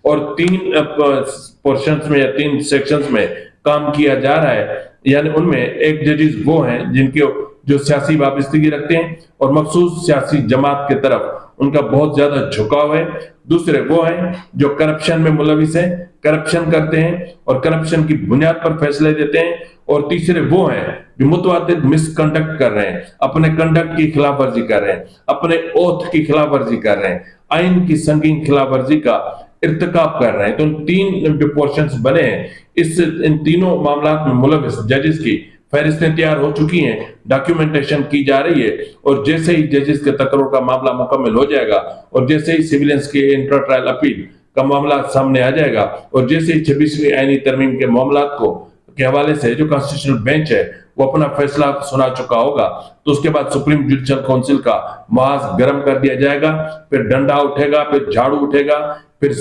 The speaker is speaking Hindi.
और 3 पोर्शंस में या 3 सेक्शंस में काम किया जा रहा है। यानी उनमें एक जजेस वो हैं जिनके जो सियासी वाबस्तगी रखते हैं और मखसूस सियासी जमात के तरफ उनका बहुत ज्यादा झुकाव है। दूसरे वो हैं जो करप्शन में मुलविस हैं, करप्शन करते हैं और करप्शन की बुनियाद पर फैसले देते हैं। और तीसरे वो हैं जो मुतवातिर मिसकंडक्ट कर रहे हैं, अपने कंडक्ट की खिलाफ वर्जी कर रहे हैं, अपने ओथ की खिलाफ वर्जी कर रहे हैं, आइन की संगीन खिलाफ वर्जी का इर्तिकाब कर रहे हैं। तो 3 जो पोर्शंस बने हैं, इन तीनों मामलात में मुलविस जजेस की फहरिस्तें तैयार हो चुकी हैं, डॉक्यूमेंटेशन की जा रही है। और जैसे ही जजेस के तकर्रुर का मामला मुकम्मल हो जाएगा और जैसे ही सिविलियंस के इंटर ट्रायल अपील का मामला सामने आ जाएगा और जैसे ही 26वीं आईनी तरमीम के मामलात के हवाले से जो कॉन्स्टिट्यूशनल बेंच है वो अपना फैसला सुना चुका होगा, तो उसके बाद सुप्रीम जुडिशल काउंसिल का मास गर्म कर दिया जाएगा, फिर डंडा उठेगा, फिर झाड़ू उठेगा, फिर